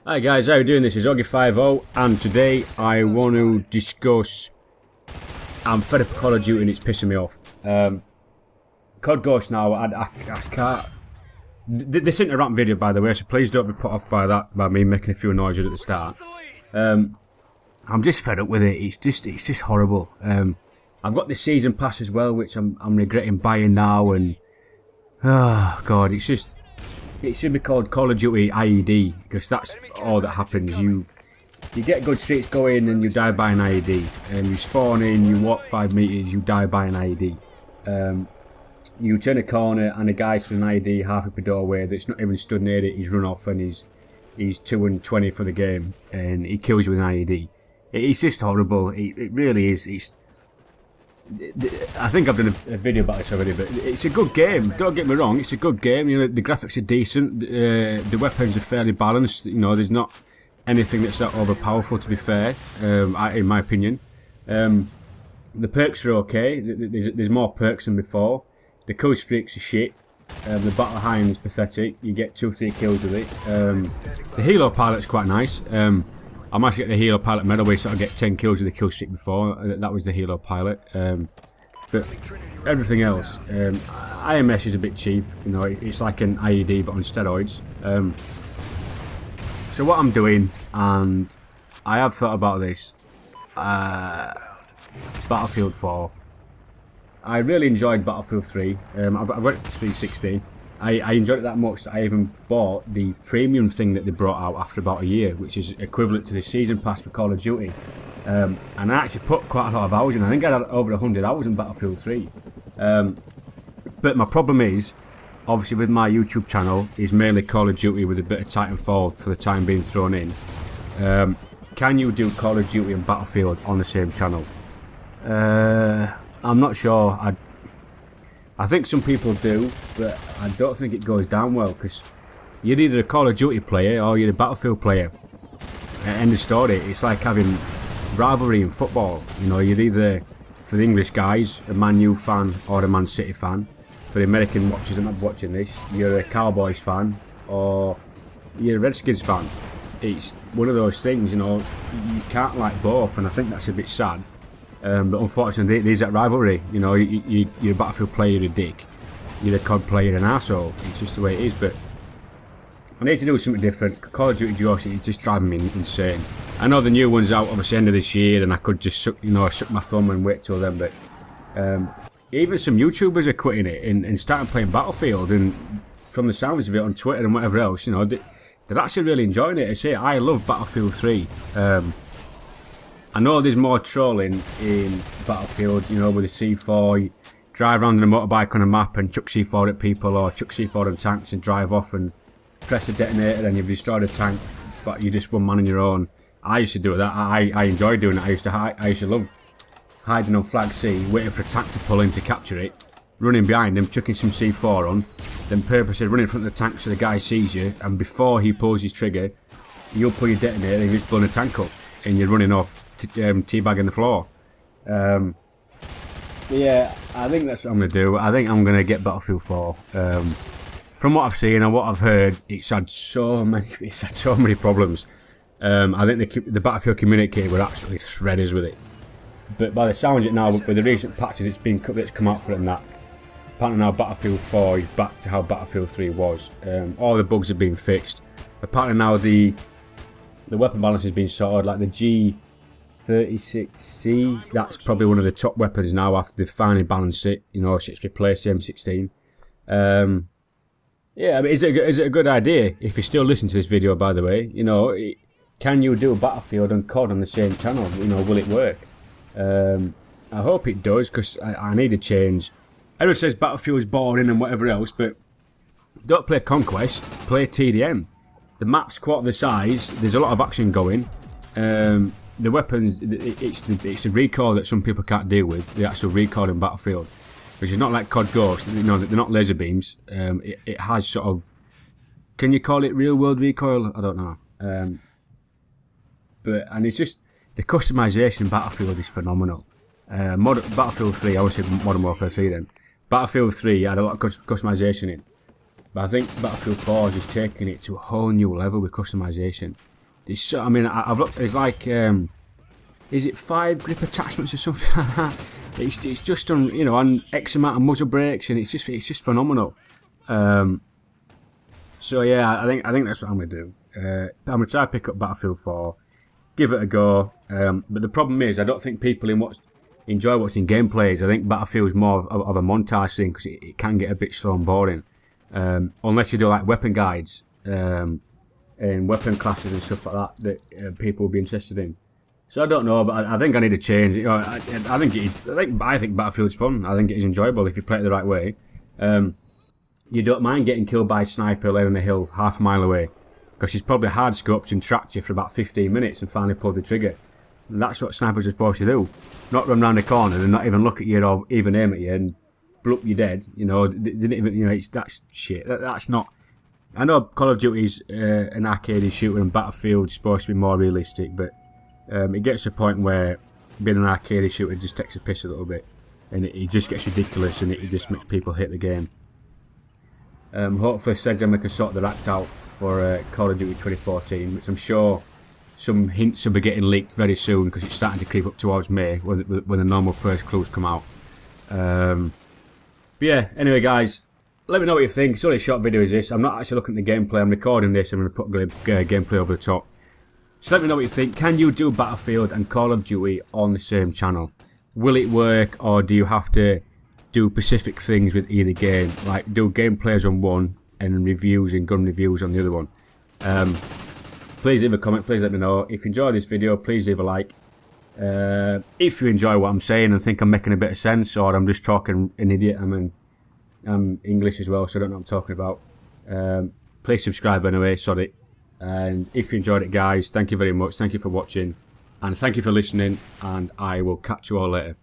Hi guys, how are you doing? This is Oggy50 and today I want to discuss... I'm fed up with Call of Duty and it's pissing me off. CoD Ghosts now, I can't... This isn't a rap video by the way, so please don't be put off by that, by me making a few noises at the start. I'm just fed up with it, it's just horrible. I've got the season pass as well, which I'm regretting buying now, and... Oh god, it's just... It should be called Call of Duty IED, because that's all that happens. You get good streaks going and you die by an IED. And you spawn in, you walk 5 meters, you die by an IED. You turn a corner and a guy's from an IED half up a doorway that's not even stood near it, he's run off and he's 2-20 for the game and he kills you with an IED. It's just horrible, it really is. I think I've done a video about this already, but it's a good game, don't get me wrong, it's a good game, you know, the graphics are decent, the weapons are fairly balanced, you know, there's not anything that's that overpowerful to be fair, in my opinion. The perks are okay, there's more perks than before, the killstreaks are shit, the battle hind is pathetic, you get 2-3 kills with it, the helo pilot's quite nice. I managed to get the helo pilot medal where you sort of get 10 kills with the kill streak before, that was the helo pilot. But everything else, IMS is a bit cheap, you know, it's like an IED but on steroids. So what I'm doing, and I have thought about this, Battlefield 4. I really enjoyed Battlefield 3, I've got it for 360. I enjoyed it that much that I even bought the premium thing that they brought out after about a year, which is equivalent to the season pass for Call of Duty. And I actually put quite a lot of hours in. I think I had over 100 hours in Battlefield 3. But my problem is, obviously with my YouTube channel, is mainly Call of Duty with a bit of Titanfall for the time being thrown in. Can you do Call of Duty and Battlefield on the same channel? I'm not sure. I think some people do, but I don't think it goes down well, because you're either a Call of Duty player or you're a Battlefield player. End of story. It's like having rivalry in football. You know, you're either, for the English guys, a Man U fan or a Man City fan. For the American watchers that might be watching this, you're a Cowboys fan or you're a Redskins fan. It's one of those things, you know, you can't like both, and I think that's a bit sad. But unfortunately, there's that rivalry. You know, you're a Battlefield player, you're a dick. You're a COD player, you're an arsehole. It's just the way it is. But I need to do something different. Call of Duty Ghosts is just driving me insane. I know the new one's out obviously end of this year, and I could just suck my thumb and wait till then. But even some YouTubers are quitting it and starting playing Battlefield. And from the sounds of it on Twitter and whatever else, you know, they're actually really enjoying it. I say I love Battlefield 3. I know there's more trolling in Battlefield, you know, with the C4, you drive around on a motorbike on a map and chuck C4 at people, or chuck C4 at tanks and drive off and press a detonator and you've destroyed a tank, but you're just one man on your own. I used to do that, I enjoyed doing it, I used to love hiding on flag C, waiting for a tank to pull in to capture it, running behind them, chucking some C4 on, then purposely running in front of the tank so the guy sees you, and before he pulls his trigger, you'll pull your detonator and you've just blown a tank up, and you're running off teabagging the floor. Yeah, I think that's what I'm going to do. I think I'm going to get Battlefield 4. From what I've seen and what I've heard, it's had so many problems. I think the Battlefield community were absolutely threaders with it. But by the sounds of it now, with the recent patches that's come out for it and that, apparently now Battlefield 4 is back to how Battlefield 3 was. All the bugs have been fixed. Apparently now the weapon balance has been sorted, like the G36C, that's probably one of the top weapons now after they've finally balanced it, you know, it's replaced the M16. Yeah, I mean, is it a good idea? If you're still listening to this video, by the way, you know, can you do Battlefield and COD on the same channel? You know, will it work? I hope it does, because I need a change. Everyone says Battlefield's boring and whatever else, but don't play Conquest, play TDM. The map's quarter the size, there's a lot of action going. The weapons, it's the recoil that some people can't deal with, the actual recoil in Battlefield, which is not like CoD Ghosts, you know, they're not laser beams. It has sort of, can you call it real world recoil? I don't know. And it's just, the customization in Battlefield is phenomenal. Battlefield 3, I would say Modern Warfare 3 then. Battlefield 3 had a lot of customization in. But I think Battlefield 4 is just taking it to a whole new level with customization. It's so, I mean, I've looked. It's like, is it 5 grip attachments or something like that? It's just on, you know, on X amount of muzzle brakes, and it's just phenomenal. So yeah, I think that's what I'm gonna do. I'm gonna try to pick up Battlefield 4, give it a go. But the problem is, I don't think people enjoy watching gameplays. I think Battlefield is more of a montage thing because it can get a bit slow and boring. Unless you do like weapon guides and weapon classes and stuff like that people will be interested in. So I don't know, but I think I need to change. You know, I think it is. I think Battlefield's fun. I think it is enjoyable if you play it the right way. You don't mind getting killed by a sniper laying on a hill half a mile away, because he's probably hard scoped and tracked you for about 15 minutes and finally pulled the trigger. And that's what snipers are supposed to do. Not run around the corner and not even look at you or even aim at you and bloop you dead. You know, they didn't even. You know, that's shit. That's not. I know Call of Duty is an arcade shooter and Battlefield is supposed to be more realistic, but it gets to a point where being an arcade shooter just takes a piss a little bit, and it just gets ridiculous, and it just makes people hate the game. Hopefully Sledgehammer can sort the act out for Call of Duty 2014, which I'm sure some hints will be getting leaked very soon, because it's starting to creep up towards May when the normal first clues come out. But yeah, anyway guys, let me know what you think. It's only a short video is this. I'm not actually looking at the gameplay. I'm recording this. I'm going to put gameplay over the top. So let me know what you think. Can you do Battlefield and Call of Duty on the same channel? Will it work, or do you have to do specific things with either game? Like do gameplays on one and reviews and gun reviews on the other one? Please leave a comment. Please let me know. If you enjoyed this video, please leave a like. If you enjoy what I'm saying and think I'm making a bit of sense, or I'm just talking an idiot, I'm English as well, so I don't know what I'm talking about. Please subscribe anyway, sorry. And if you enjoyed it guys, thank you very much. Thank you for watching, and thank you for listening, and I will catch you all later.